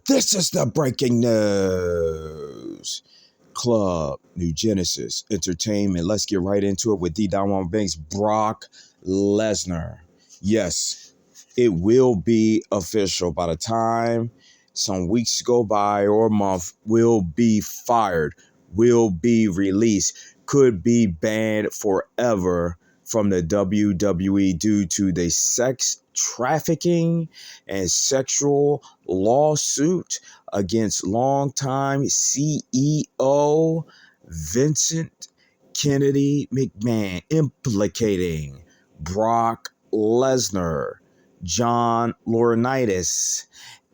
This is the breaking news. Club New Genesis Entertainment. Let's get right into it with D. Don Banks, Brock Lesnar. Yes, it will be official by the time some weeks go by or a month. Will be fired, will be released, could be banned forever from the WWE due to the sex trafficking and sexual lawsuit against longtime CEO Vincent Kennedy McMahon, implicating Brock Lesnar, John Laurinaitis,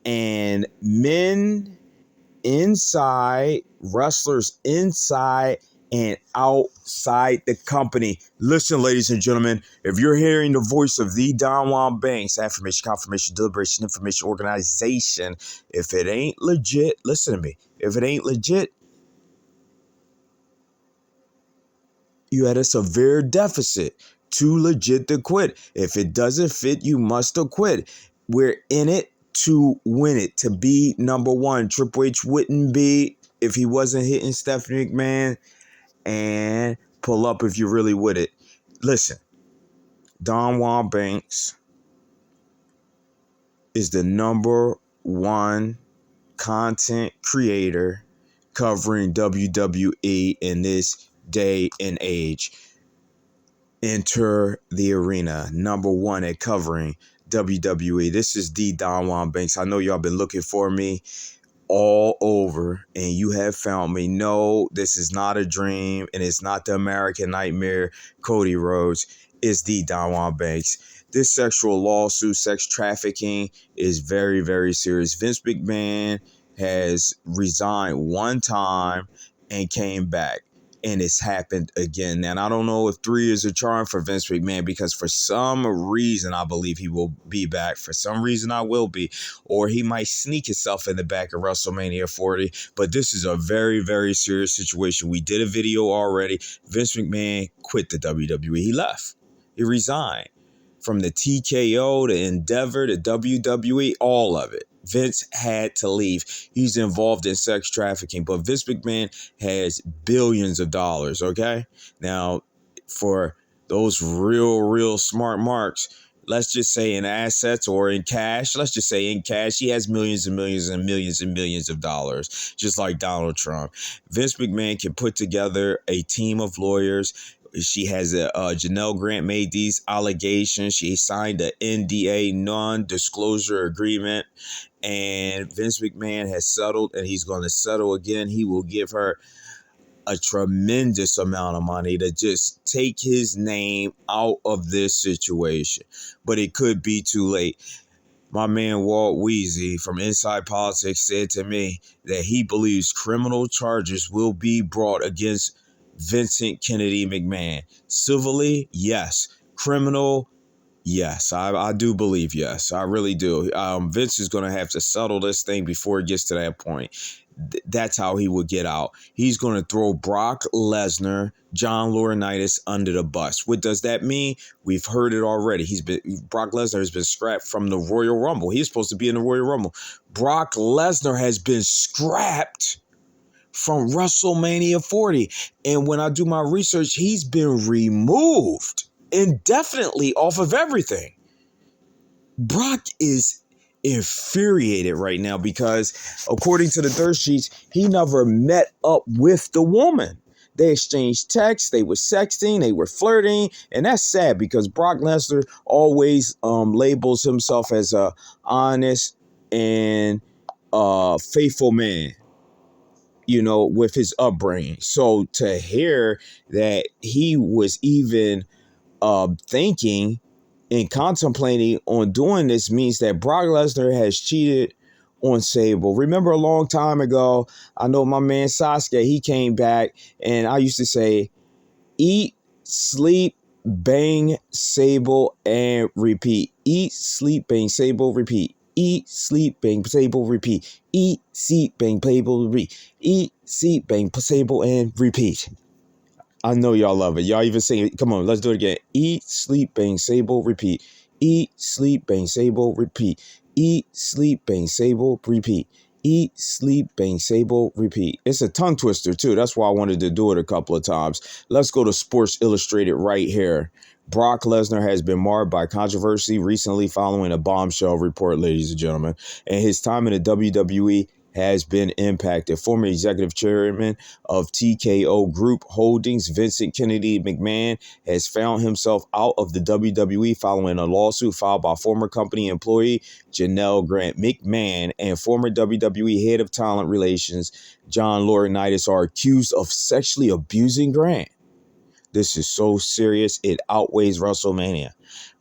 and men inside, wrestlers inside and outside the company. Listen, ladies and gentlemen, if you're hearing the voice of the Don Juan Banks, affirmation, confirmation, deliberation, information, organization, if it ain't legit, listen to me. If it ain't legit, you had a severe deficit. Too legit to quit. If it doesn't fit, you must acquit. We're in it to win it, to be number one. Triple H wouldn't be if he wasn't hitting Stephanie McMahon. And pull up if you really with it. Listen, Don Juan Banks is the number one content creator covering WWE in this day and age. Enter the arena, number one at covering WWE. This is the Don Juan Banks. I know y'all been looking for me all over, and you have found me. No, this is not a dream, and it's not the American Nightmare, Cody Rhodes. It's the Don Juan Banks. This sexual lawsuit, sex trafficking, is very, very serious. Vince McMahon has resigned one time and came back. And it's happened again. And I don't know if 3 is a charm for Vince McMahon, because for some reason, I believe he will be back. For some reason, I will be. Or he might sneak himself in the back of WrestleMania 40. But this is a very, very serious situation. We did a video already. Vince McMahon quit the WWE. He left. He resigned. From the TKO, to Endeavor, to WWE, all of it. Vince had to leave. He's involved in sex trafficking, but Vince McMahon has billions of dollars, okay? Now, for those real smart marks, let's just say in assets or in cash, let's just say in cash, he has millions and millions and millions and millions of dollars, just like Donald Trump. Vince McMahon can put together a team of lawyers. She has Janelle Grant made these allegations. She signed the NDA, non-disclosure agreement, and Vince McMahon has settled, and he's going to settle again. He will give her a tremendous amount of money to just take his name out of this situation. But it could be too late. My man Walt Weezy from Inside Politics said to me that he believes criminal charges will be brought against Vincent Kennedy McMahon. Civilly, yes. Criminal, yes. I do believe yes. I really do. Vince is going to have to settle this thing before it gets to that point. That's how he would get out. He's going to throw Brock Lesnar, John Laurinaitis under the bus. What does that mean? We've heard it already. Brock Lesnar has been scrapped from the Royal Rumble. He's supposed to be in the Royal Rumble. Brock Lesnar has been scrapped from WrestleMania 40. And when I do my research, he's been removed indefinitely off of everything. Brock is infuriated right now because, according to the dirt sheets, he never met up with the woman. They exchanged texts, they were sexting, they were flirting, and that's sad because Brock Lesnar always labels himself as a honest and faithful man, you know, with his upbringing. So to hear that he was even thinking and contemplating on doing this means that Brock Lesnar has cheated on Sable. Remember a long time ago, I know my man Sasuke, he came back and I used to say, eat, sleep, bang, Sable, and repeat. Eat, sleep, bang, Sable, repeat. Eat, sleep, bang, Sable, repeat. Eat, sleep, bang, Sable, repeat. Eat, sleep, bang, Sable, and repeat. I know y'all love it. Y'all even sing it. Come on, let's do it again. Eat, sleep, bang, Sable, repeat. Eat, sleep, bang, Sable, repeat. Eat, sleep, bang, sable, repeat. Eat, sleep, bang, sable, repeat. It's a tongue twister, too. That's why I wanted to do it a couple of times. Let's go to Sports Illustrated right here. Brock Lesnar has been marred by controversy recently following a bombshell report, ladies and gentlemen, and his time in the WWE has been impacted. Former executive chairman of TKO Group Holdings, Vincent Kennedy McMahon, has found himself out of the WWE following a lawsuit filed by former company employee Janelle Grant. McMahon and former WWE head of talent relations John Laurinaitis are accused of sexually abusing Grant. This is so serious, it outweighs WrestleMania.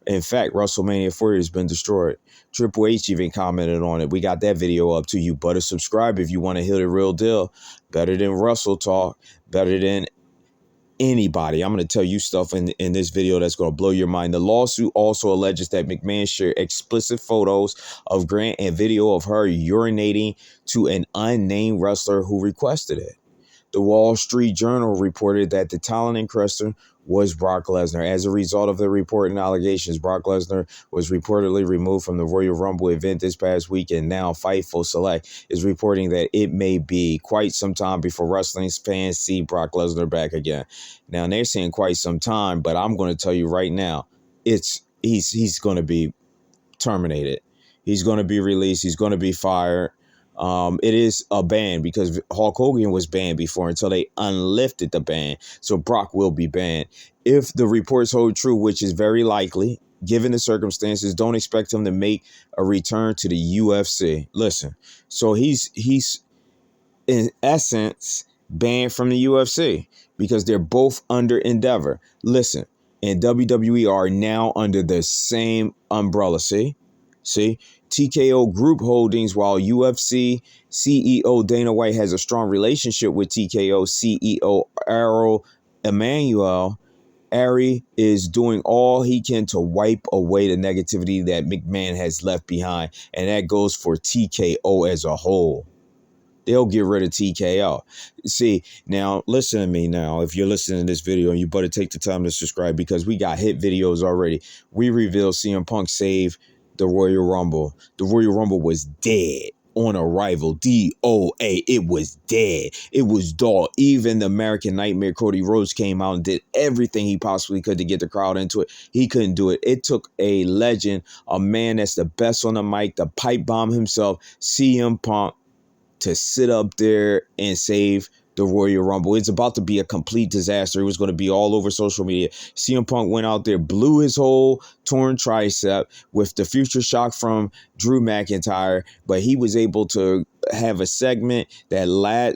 In fact, WrestleMania 40 has been destroyed. Triple H even commented on it. We got that video up to you. Better subscribe if you want to hear the real deal. Better than Russell Talk. Better than anybody. I'm going to tell you stuff in this video that's going to blow your mind. The lawsuit also alleges that McMahon shared explicit photos of Grant and video of her urinating to an unnamed wrestler who requested it. The Wall Street Journal reported that the talent in question was Brock Lesnar. As a result of the report and allegations, Brock Lesnar was reportedly removed from the Royal Rumble event this past week, and now Fightful Select is reporting that it may be quite some time before wrestling fans see Brock Lesnar back again. Now, they're saying quite some time, but I'm going to tell you right now, he's going to be terminated. He's going to be released. He's going to be fired. It is a ban because Hulk Hogan was banned before until they unlifted the ban. So Brock will be banned. If the reports hold true, which is very likely, given the circumstances, don't expect him to make a return to the UFC. Listen, so he's in essence banned from the UFC because they're both under Endeavor. Listen, and WWE are now under the same umbrella. See? TKO Group Holdings, while UFC CEO Dana White has a strong relationship with TKO CEO Errol Emmanuel, Ari is doing all he can to wipe away the negativity that McMahon has left behind, and that goes for TKO as a whole. They'll get rid of TKO. See, now, listen to me now. If you're listening to this video, you better take the time to subscribe because we got hit videos already. We revealed CM Punk saved the Royal Rumble. The Royal Rumble was dead on arrival. DOA. It was dead. It was dull. Even the American Nightmare Cody Rhodes came out and did everything he possibly could to get the crowd into it. He couldn't do it. It took a legend, a man that's the best on the mic, the pipe bomb himself, CM Punk, to sit up there and save the Royal Rumble. It's about to be a complete disaster. It was going to be all over social media. CM Punk went out there, blew his whole torn tricep with the future shock from Drew McIntyre, but he was able to have a segment that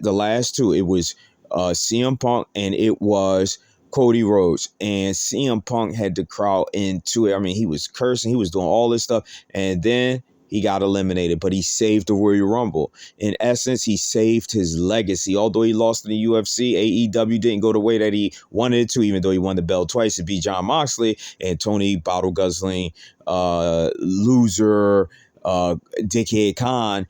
the last two. It was CM Punk and it was Cody Rhodes, and CM Punk had the crowd into it. I mean, he was cursing, he was doing all this stuff, and then he got eliminated, but he saved the Royal Rumble. In essence, he saved his legacy. Although he lost in the UFC, AEW didn't go the way that he wanted it to, even though he won the belt twice to beat Jon Moxley, and Tony Bottle Guzzling, loser, Dickhead Khan,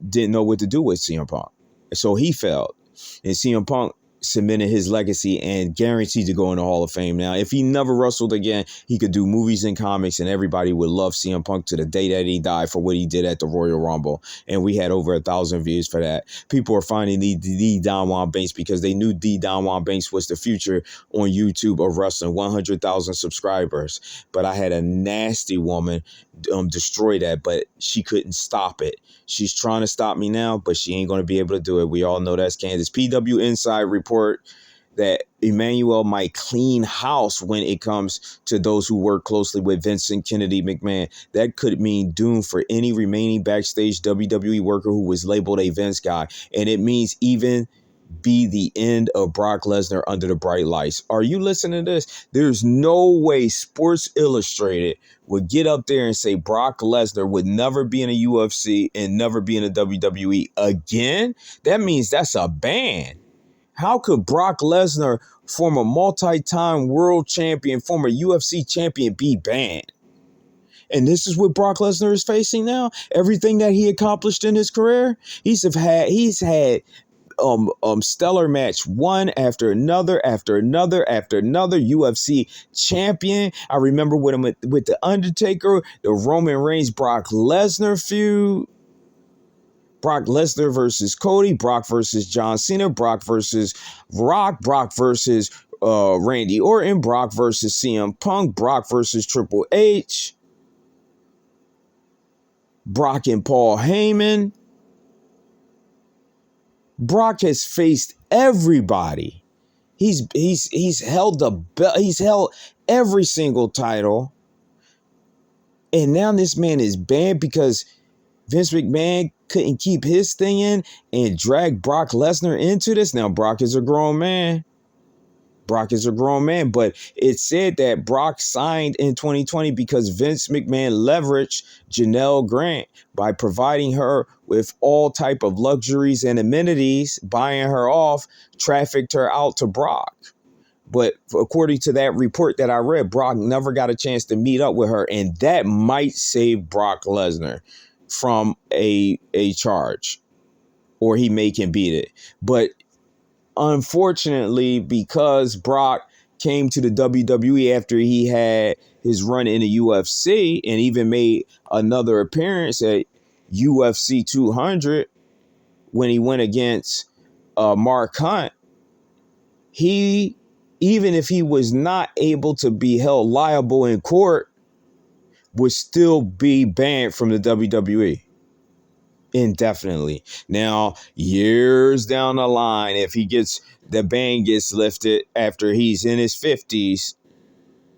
didn't know what to do with CM Punk. So he failed. And CM Punk cemented his legacy and guaranteed to go in the Hall of Fame. Now, if he never wrestled again, he could do movies and comics and everybody would love CM Punk to the day that he died for what he did at the Royal Rumble. And we had over 1,000 views for that. People are finding the Don Juan Banks because they knew Don Juan Banks was the future on YouTube of wrestling, 100,000 subscribers. But I had a nasty woman destroy that, but she couldn't stop it. She's trying to stop me now, but she ain't going to be able to do it. We all know that's Candace. PW Inside report that Emmanuel might clean house when it comes to those who work closely with Vincent Kennedy McMahon. That could mean doom for any remaining backstage WWE worker who was labeled a Vince guy. And it means even be the end of Brock Lesnar under the bright lights. Are you listening to this? There's no way Sports Illustrated would get up there and say Brock Lesnar would never be in a UFC and never be in a WWE again. That means that's a ban. How could Brock Lesnar, former multi-time world champion, former UFC champion, be banned? And this is what Brock Lesnar is facing now. Everything that he accomplished in his career, he's had stellar match, one after another, after another, after another. UFC champion. I remember with him with the Undertaker, the Roman Reigns Brock Lesnar feud. Brock Lesnar versus Cody, Brock versus John Cena, Brock versus Rock, Brock versus Randy Orton, Brock versus CM Punk, Brock versus Triple H, Brock and Paul Heyman. Brock has faced everybody. He's held the belt. He's held every single title, and now this man is banned because Vince McMahon couldn't keep his thing in and drag Brock Lesnar into this. Now, Brock is a grown man. Brock is a grown man, but it said that Brock signed in 2020 because Vince McMahon leveraged Janelle Grant by providing her with all type of luxuries and amenities, buying her off, trafficked her out to Brock. But according to that report that I read, Brock never got a chance to meet up with her, and that might save Brock Lesnar from a charge, or he can beat it. But unfortunately, because Brock came to the WWE after he had his run in the UFC and even made another appearance at UFC 200 when he went against Mark Hunt, he, even if he was not able to be held liable in court, would still be banned from the WWE indefinitely. Now, years down the line, if the ban gets lifted after he's in his 50s,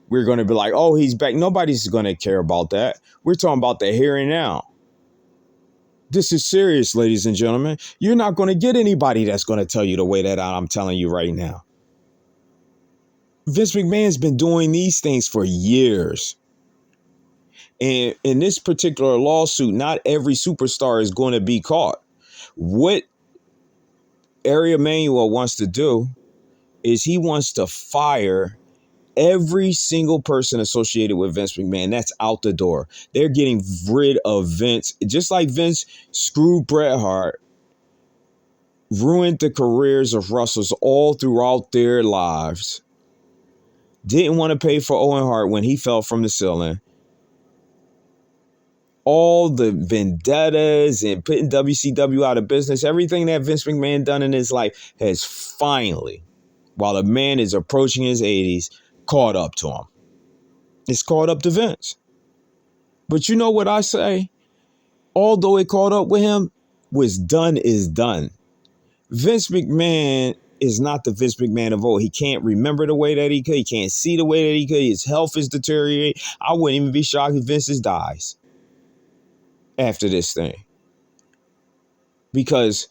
we're going to be like, oh, he's back. Nobody's going to care about that. We're talking about the here and now. This is serious, ladies and gentlemen. You're not going to get anybody that's going to tell you the way that I'm telling you right now. Vince McMahon's been doing these things for years. And in this particular lawsuit, not every superstar is going to be caught. What Ari Emanuel wants to do is he wants to fire every single person associated with Vince McMahon. That's out the door. They're getting rid of Vince. Just like Vince screwed Bret Hart, ruined the careers of wrestlers all throughout their lives. Didn't want to pay for Owen Hart when he fell from the ceiling. All the vendettas and putting WCW out of business, everything that Vince McMahon done in his life has finally, while the man is approaching his 80s, caught up to him. It's caught up to Vince. But you know what I say? Although it caught up with him, what's done is done. Vince McMahon is not the Vince McMahon of old. He can't remember the way that he could. He can't see the way that he could. His health is deteriorating. I wouldn't even be shocked if Vince dies after this thing, because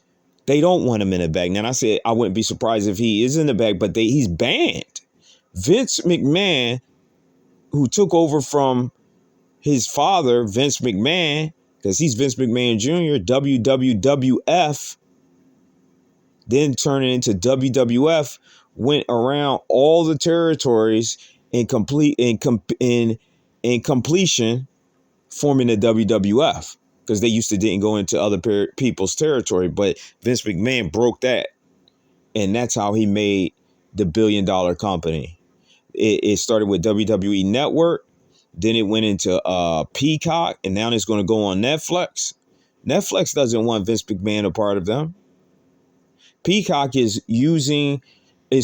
they don't want him in the bag. Now, I said I wouldn't be surprised if he is in the bag, but he's banned. Vince McMahon, who took over from his father, Vince McMahon, because he's Vince McMahon Jr., WWF, then turning into WWF, went around all the territories in completion, forming the WWF, because they didn't go into other people's territory. But Vince McMahon broke that, and that's how he made the billion-dollar company. It started with WWE Network, then it went into Peacock, and now it's going to go on Netflix. Netflix doesn't want Vince McMahon a part of them. Peacock is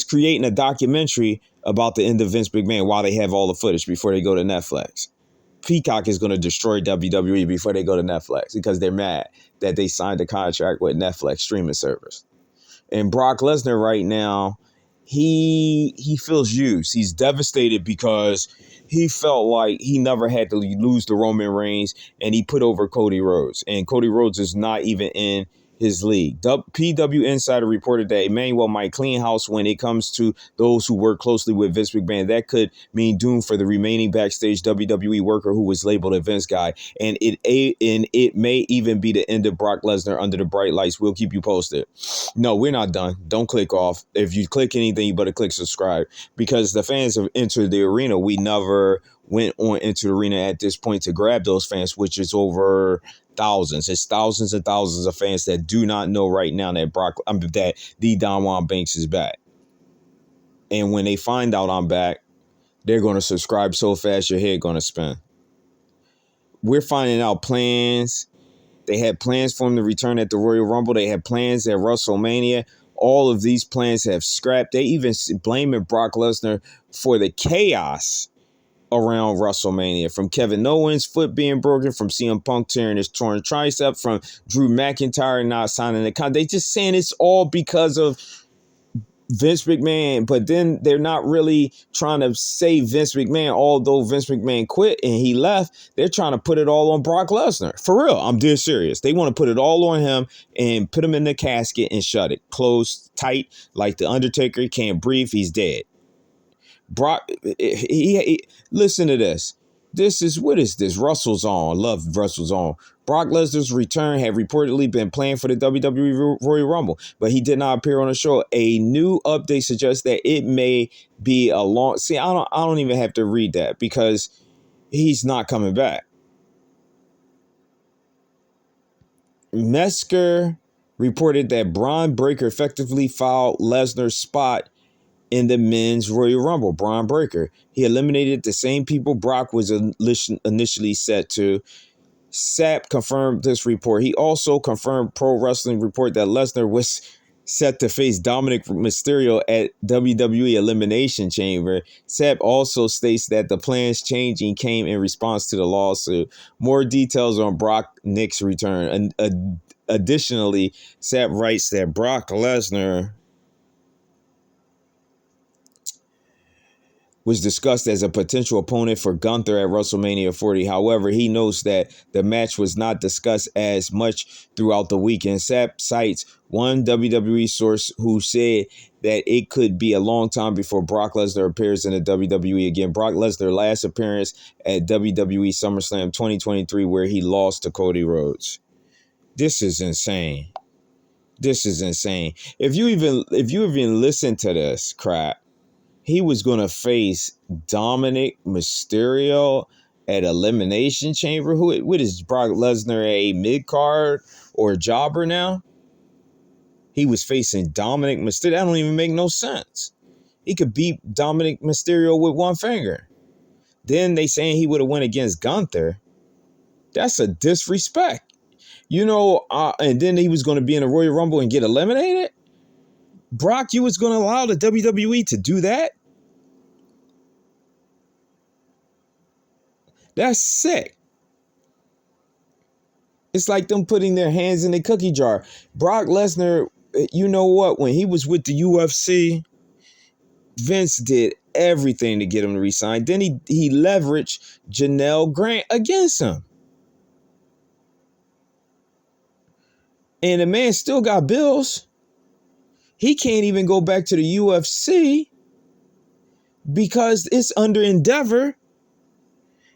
creating a documentary about the end of Vince McMahon while they have all the footage before they go to Netflix. Peacock is going to destroy WWE before they go to Netflix because they're mad that they signed a contract with Netflix streaming service. And Brock Lesnar right now, he feels used. He's devastated because he felt like he never had to lose to Roman Reigns, and he put over Cody Rhodes. And Cody Rhodes is not even in his league. PW Insider reported that Emmanuel might clean house when it comes to those who work closely with Vince McMahon. That could mean doom for the remaining backstage WWE worker who was labeled a Vince guy. And it may even be the end of Brock Lesnar under the bright lights. We'll keep you posted. No, we're not done. Don't click off. If you click anything, you better click subscribe, because the fans have entered the arena. We never went on into the arena at this point to grab those fans, which is over thousands. It's thousands and thousands of fans that do not know right now that that the Don Juan Banks is back. And when they find out I'm back, they're going to subscribe so fast your head going to spin. We're finding out plans. They had plans for him to return at the Royal Rumble. They had plans at WrestleMania. All of these plans have scrapped. They even blaming Brock Lesnar for the chaos around WrestleMania, from Kevin Owens' foot being broken, from CM Punk tearing his torn tricep, from Drew McIntyre not signing the contract. They just saying it's all because of Vince McMahon, but then they're not really trying to save Vince McMahon, although Vince McMahon quit and he left. They're trying to put it all on Brock Lesnar. For real, I'm dead serious. They want to put it all on him and put him in the casket and shut it. Closed tight like The Undertaker. He can't breathe. He's dead. Brock, he listen to this. What is this? Russell's on. Love Russell's on. Brock Lesnar's return had reportedly been planned for the WWE Royal Rumble, but he did not appear on the show. A new update suggests that it may be a long. See, I don't even have to read that because he's not coming back. Metzger reported that Braun Breaker effectively fouled Lesnar's spot in the men's Royal Rumble. Braun Breaker. He eliminated the same people Brock was initially set to. Sapp confirmed this report. He also confirmed Pro Wrestling Report that Lesnar was set to face Dominic Mysterio at WWE Elimination Chamber. Sapp also states that the plans changing came in response to the lawsuit. More details on Brock Nick's return. Additionally, Sapp writes that Brock Lesnar was discussed as a potential opponent for Gunther at WrestleMania 40. However, he notes that the match was not discussed as much throughout the weekend. Sapp cites one WWE source who said that it could be a long time before Brock Lesnar appears in the WWE again. Brock Lesnar's last appearance at WWE SummerSlam 2023, where he lost to Cody Rhodes. This is insane. This is insane. If you even listen to this crap, he was going to face Dominic Mysterio at Elimination Chamber. What is Brock Lesnar, a mid-card or a jobber now? He was facing Dominic Mysterio. That don't even make no sense. He could beat Dominic Mysterio with one finger. Then they saying he would have went against Gunther. That's a disrespect. And then he was going to be in a Royal Rumble and get eliminated? Brock, you was going to allow the WWE to do that? That's sick. It's like them putting their hands in the cookie jar. Brock Lesnar, you know what? When he was with the UFC, Vince did everything to get him to resign. Then he leveraged Janelle Grant against him. And the man still got bills. He can't even go back to the UFC because it's under Endeavor.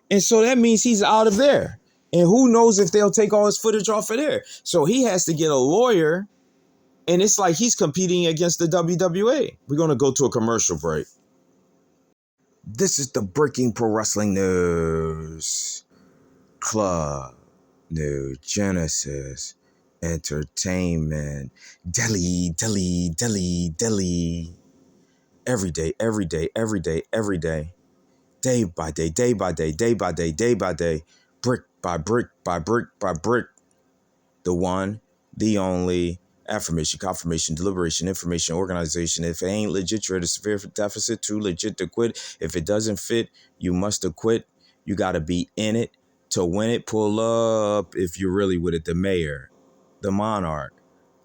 And so that means he's out of there. And who knows if they'll take all his footage off of there. So he has to get a lawyer. And it's like he's competing against the WWE. We're going to go to a commercial break. This is the breaking pro wrestling news. Club New Genesis Entertainment. Delhi. Every day. Day by day, brick by brick. The one, the only, affirmation, confirmation, deliberation, information, organization. If it ain't legit, you're at a severe deficit. Too legit to quit. If it doesn't fit, you must have quit. You got to be in it to win it. Pull up if you're really with it. The mayor, the monarch,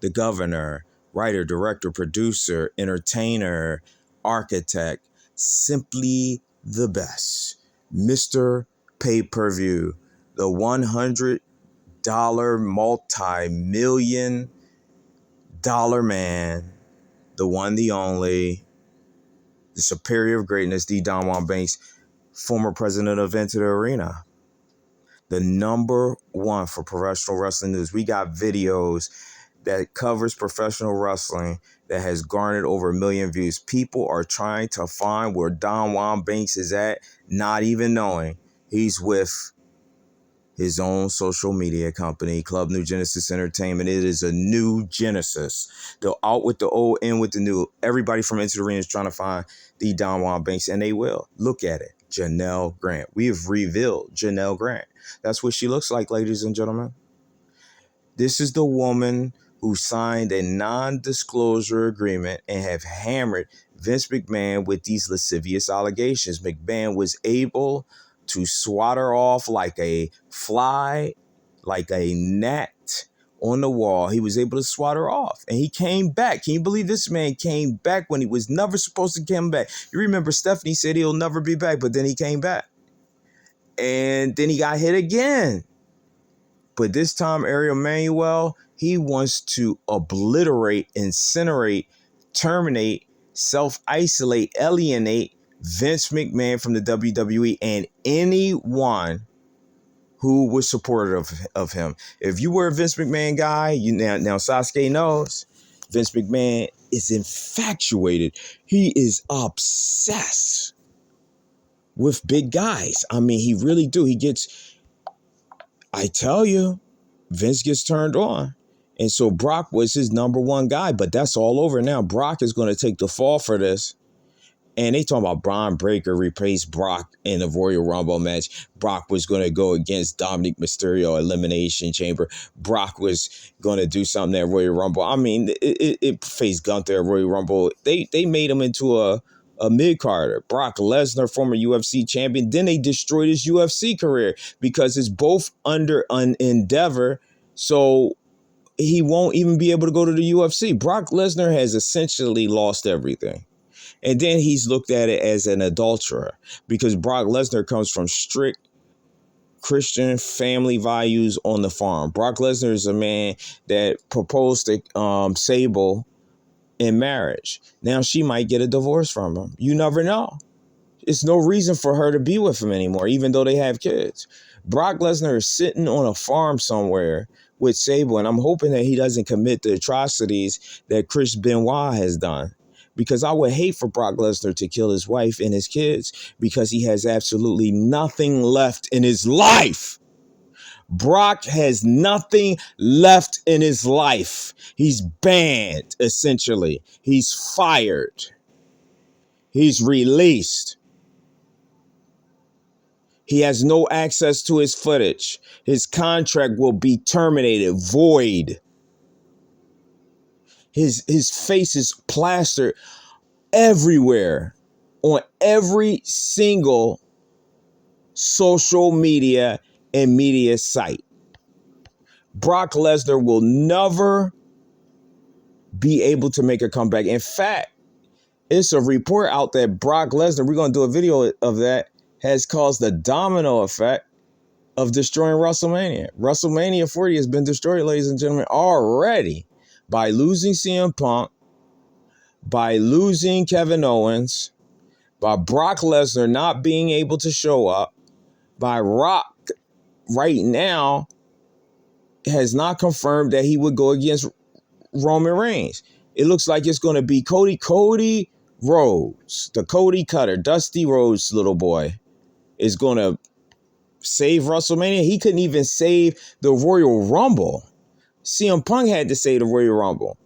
the governor, writer, director, producer, entertainer, architect, simply the best. Mr. Pay-Per-View, the $100 multi-million dollar man, the one, the only, the superior of greatness, the Don Juan Banks, former president of ENTERTHEARENA, the number one for professional wrestling news. We got videos that covers professional wrestling that has garnered over 1 million views. People are trying to find where Don Juan Banks is at, not even knowing he's with his own social media company, Club New Genesis Entertainment. It is a new Genesis. They'll out with the old, in with the new. Everybody from Enter the Arena is trying to find the Don Juan Banks, and they will. Look at it. Janelle Grant. We have revealed Janelle Grant. That's what she looks like, ladies and gentlemen. This is the woman who signed a non-disclosure agreement and have hammered Vince McMahon with these lascivious allegations. McMahon was able to swat her off like a fly, like a gnat on the wall. He was able to swat her off, and he came back. Can you believe this man came back when he was never supposed to come back? You remember Stephanie said he'll never be back, but then he came back. And then he got hit again. But this time, Ariel Manuel, he wants to obliterate, incinerate, terminate, self-isolate, alienate Vince McMahon from the WWE and anyone who was supportive of him. If you were a Vince McMahon guy, now Sasuke knows Vince McMahon is infatuated. He is obsessed with big guys. I mean, he really do. I tell you, Vince gets turned on. And so Brock was his number one guy, but that's all over now. Brock is going to take the fall for this. And they talking about Braun Breaker replaced Brock in the Royal Rumble match. Brock was going to go against Dominic Mysterio Elimination Chamber. Brock was going to do something at Royal Rumble. I mean, it faced Gunther at Royal Rumble. They made him into a mid-carder. Brock Lesnar, former UFC champion. Then they destroyed his UFC career because it's both under an endeavor. So he won't even be able to go to the UFC. Brock Lesnar has essentially lost everything. And then he's looked at it as an adulterer because Brock Lesnar comes from strict Christian family values on the farm. Brock Lesnar is a man that proposed to Sable in marriage. Now she might get a divorce from him. You never know. It's no reason for her to be with him anymore, even though they have kids. Brock Lesnar is sitting on a farm somewhere with Sable, and I'm hoping that he doesn't commit the atrocities that Chris Benoit has done. Because I would hate for Brock Lesnar to kill his wife and his kids because he has absolutely nothing left in his life. Brock has nothing left in his life. He's banned, essentially. He's fired. He's released. He has no access to his footage. His contract will be terminated, void. His face is plastered everywhere on every single social media and media site. Brock Lesnar will never be able to make a comeback. In fact, it's a report out that Brock Lesnar, we're going to do a video of that, has caused the domino effect of destroying WrestleMania. WrestleMania 40 has been destroyed, ladies and gentlemen, already by losing CM Punk, by losing Kevin Owens, by Brock Lesnar not being able to show up, by Rock right now has not confirmed that he would go against Roman Reigns. It looks like it's going to be Cody Rhodes, the Cody Cutter, Dusty Rhodes little boy, is going to save WrestleMania. He couldn't even save the Royal Rumble. CM Punk had to save the Royal Rumble.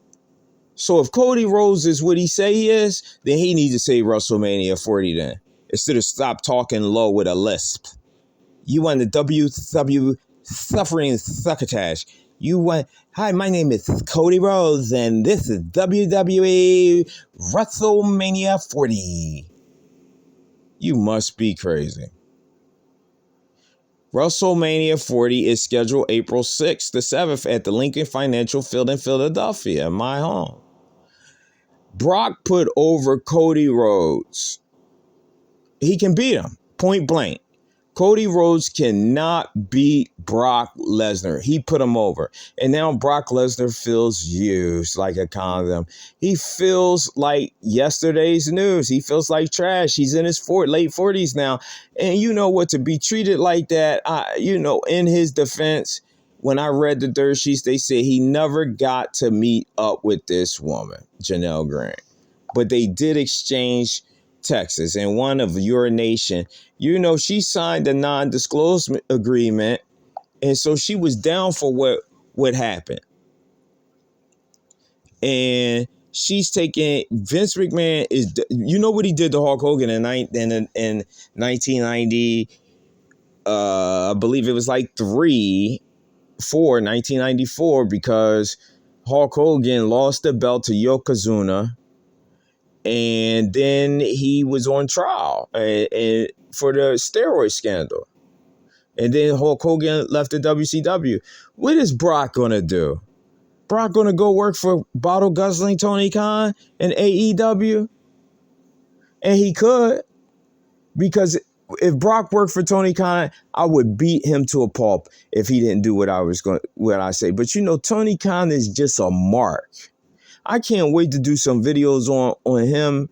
So if Cody Rhodes is what he say he is, then he needs to save WrestleMania 40 then. Instead of stop talking low with a lisp. You want the WW Suffering Succotash. You want, hi, my name is Cody Rhodes, and this is WWE WrestleMania 40. You must be crazy. WrestleMania 40 is scheduled April 6th to 7th at the Lincoln Financial Field in Philadelphia, my home. Brock put over Cody Rhodes. He can beat him, point blank. Cody Rhodes cannot beat Brock Lesnar. He put him over. And now Brock Lesnar feels used like a condom. He feels like yesterday's news. He feels like trash. He's in his late 40s now. And you know what? To be treated like that, in his defense, when I read the dirt sheets, they said he never got to meet up with this woman, Janelle Grant. But they did exchange texts. And one of your nation, she signed a non-disclosure agreement. And so she was down for what happened. And she's taking Vince McMahon is, what he did to Hulk Hogan in 1990. I believe it was like 1994, because Hulk Hogan lost the belt to Yokozuna, and then he was on trial for the steroid scandal. And then Hulk Hogan left the WCW. What is Brock going to do? Brock going to go work for bottle guzzling Tony Khan in AEW? And he could, because if Brock worked for Tony Khan, I would beat him to a pulp if he didn't do what I say. But Tony Khan is just a mark. I can't wait to do some videos on him,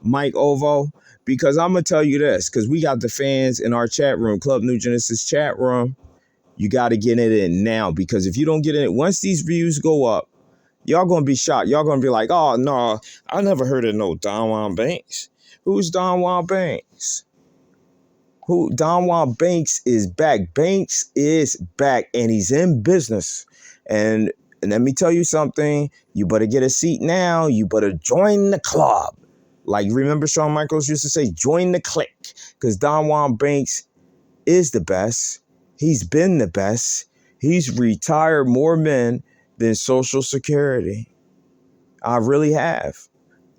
Mike Ovo, because I'm gonna tell you this, because we got the fans in our chat room, Club New Genesis chat room. You got to get in it now, because if you don't get in it, once these views go up, y'all gonna be shocked. Y'all gonna be like, oh no, I never heard of no Don Juan Banks. Who's Don Juan Banks? Don Juan Banks is back. Banks is back, and he's in business. And let me tell you something. You better get a seat now. You better join the club. Like, remember Shawn Michaels used to say, join the clique. Because Don Juan Banks is the best. He's been the best. He's retired more men than Social Security. I really have.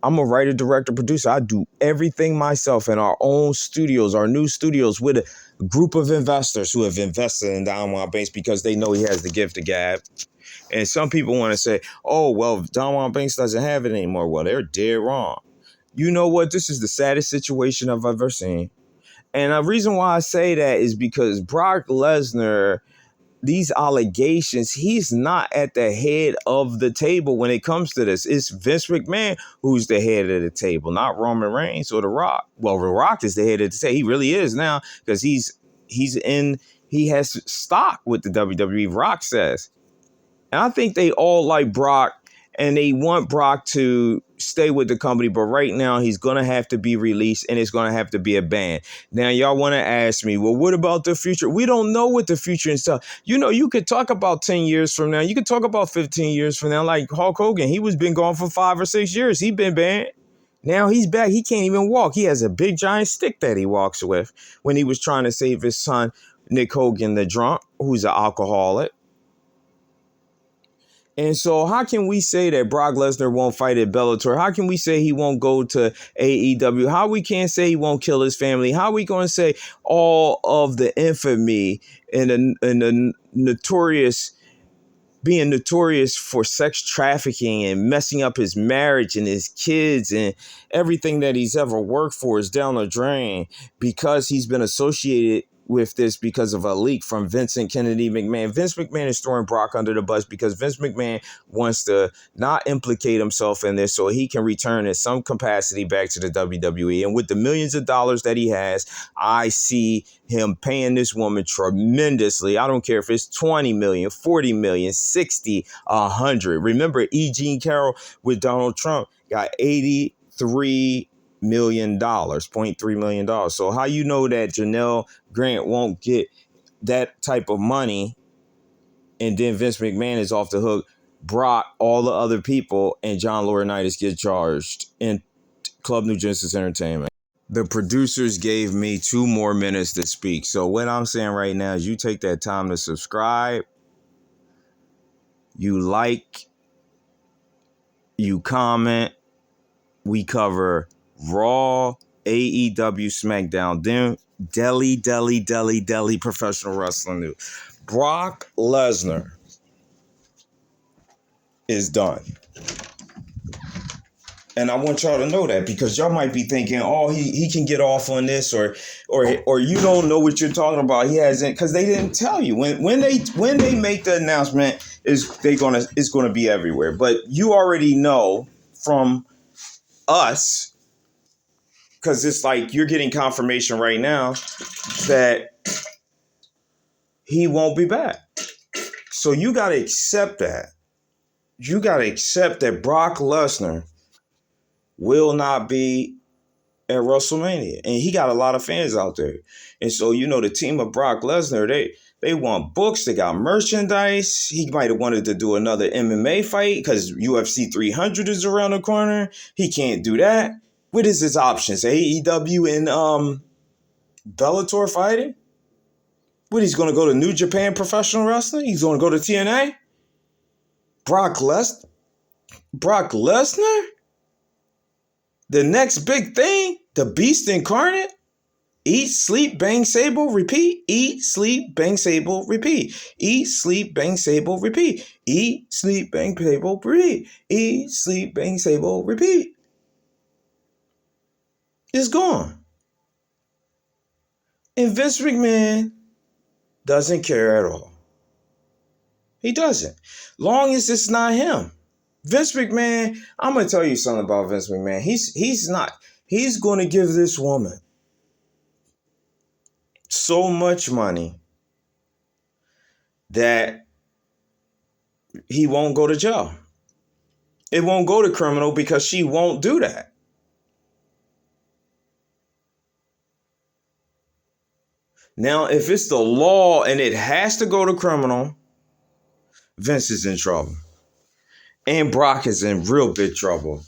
I'm a writer, director, producer. I do everything myself in our own studios, our new studios, with a group of investors who have invested in Don Juan Banks because they know he has the gift of gab. And some people want to say, oh, well, Don Juan Banks doesn't have it anymore. Well, they're dead wrong. You know what? This is the saddest situation I've ever seen. And the reason why I say that is because Brock Lesnar, these allegations, he's not at the head of the table when it comes to this. It's Vince McMahon who's the head of the table, not Roman Reigns or The Rock. Well, The Rock is the head of the table. He really is now, because he has stock with the WWE, Rock says. And I think they all like Brock, and they want Brock to stay with the company. But right now, he's going to have to be released, and it's going to have to be a ban. Now, y'all want to ask me, well, what about the future? We don't know what the future and stuff. You could talk about 10 years from now. You could talk about 15 years from now. Like Hulk Hogan, he was been gone for 5 or 6 years. He's been banned. Now he's back. He can't even walk. He has a big giant stick that he walks with when he was trying to save his son, Nick Hogan, the drunk, who's an alcoholic. And so how can we say that Brock Lesnar won't fight at Bellator? How can we say he won't go to AEW? How we can't say he won't kill his family? How we going to say all of the infamy and the notorious, being notorious for sex trafficking and messing up his marriage and his kids and everything that he's ever worked for is down the drain because he's been associated with this because of a leak from Vincent Kennedy McMahon. Vince McMahon is throwing Brock under the bus because Vince McMahon wants to not implicate himself in this so he can return in some capacity back to the WWE. And with the millions of dollars that he has, I see him paying this woman tremendously. I don't care if it's 20 million, 40 million, 60, 100. Remember, E. Jean Carroll with Donald Trump got $83 million, $0.3 million. So how you know that Janelle Grant won't get that type of money and then Vince McMahon is off the hook, Brock, all the other people, and John Laurinaitis get charged in Club New Genesis Entertainment? The producers gave me 2 more minutes to speak. So what I'm saying right now is you take that time to subscribe, you like, you comment. We cover Raw, AEW, SmackDown, then deli professional wrestling news. Brock Lesnar is done. And I want y'all to know that because y'all might be thinking, oh, he can get off on this or you don't know what you're talking about. He hasn't, because they didn't tell you. When they make the announcement, it's gonna be everywhere. But you already know from us, because it's like you're getting confirmation right now that he won't be back. So you got to accept that. You got to accept that Brock Lesnar will not be at WrestleMania. And he got a lot of fans out there. And so, the team of Brock Lesnar, they want books, they got merchandise. He might have wanted to do another MMA fight because UFC 300 is around the corner. He can't do that. What is his options? AEW and Bellator fighting? What, he's going to go to New Japan Professional Wrestling? He's going to go to TNA? Brock Lesnar? The next big thing? The Beast Incarnate? Eat, sleep, bang, sable, repeat. Eat, sleep, bang, sable, repeat. Eat, sleep, bang, sable, repeat. Eat, sleep, bang, sable, repeat. Eat, sleep, bang, sable, repeat. It's gone. And Vince McMahon doesn't care at all. He doesn't. Long as it's not him. Vince McMahon, I'm going to tell you something about Vince McMahon. He's going to give this woman so much money that he won't go to jail. It won't go to criminal because she won't do that. Now, if it's the law and it has to go to criminal, Vince is in trouble. And Brock is in real big trouble.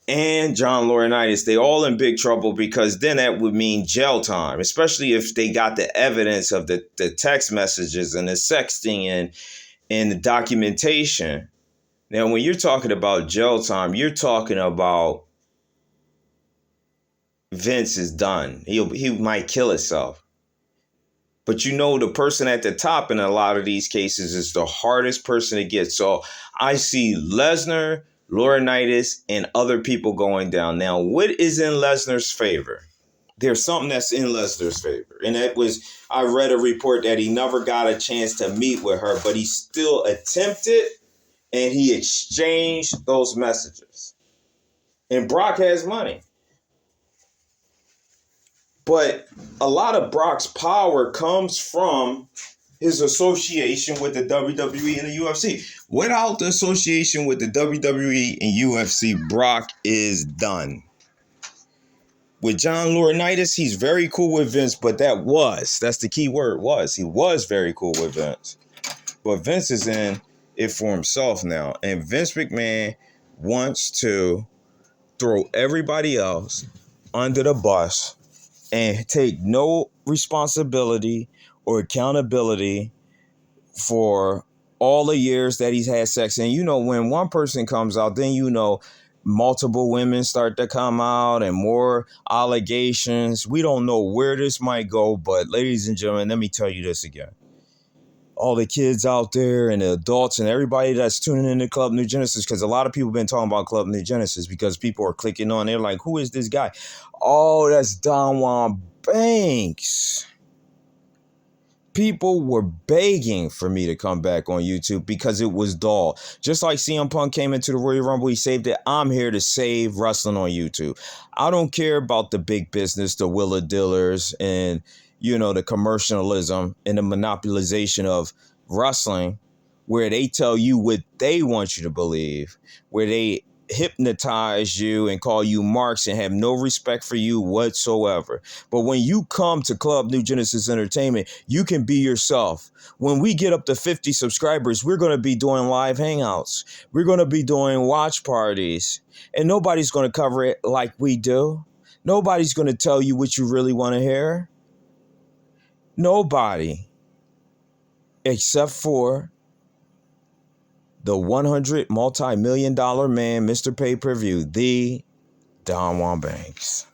And John Laurinaitis, they all in big trouble because then that would mean jail time, especially if they got the evidence of the text messages and the sexting and the documentation. Now, when you're talking about jail time, you're talking about Vince is done. He might kill himself. But the person at the top in a lot of these cases is the hardest person to get. So I see Lesnar, Laurinaitis, and other people going down. Now, what is in Lesnar's favor? There's something that's in Lesnar's favor. And I read a report that he never got a chance to meet with her, but he still attempted and he exchanged those messages. And Brock has money. But a lot of Brock's power comes from his association with the WWE and the UFC. Without the association with the WWE and UFC, Brock is done. With John Laurinaitis, he's very cool with Vince, but that's the key word, was. He was very cool with Vince. But Vince is in it for himself now. And Vince McMahon wants to throw everybody else under the bus and take no responsibility or accountability for all the years that he's had sex. And when one person comes out, then multiple women start to come out and more allegations. We don't know where this might go, but ladies and gentlemen, let me tell you this again. All the kids out there and the adults and everybody that's tuning into Club New Genesis, because a lot of people have been talking about Club New Genesis because people are clicking on. They're like, who is this guy? Oh, that's Don Juan Banks. People were begging for me to come back on YouTube because it was dull. Just like CM Punk came into the Royal Rumble, he saved it. I'm here to save wrestling on YouTube. I don't care about the big business, the willa dealers, and the commercialism and the monopolization of wrestling, where they tell you what they want you to believe, where they hypnotize you and call you marks and have no respect for you whatsoever. But when you come to Club New Genesis Entertainment, you can be yourself. When we get up to 50 subscribers, we're going to be doing live hangouts. We're going to be doing watch parties. And nobody's going to cover it like we do. Nobody's going to tell you what you really want to hear. Nobody. Except for the 100 multi-million-dollar man, Mr. Pay-Per-View, the Don Juan Banks.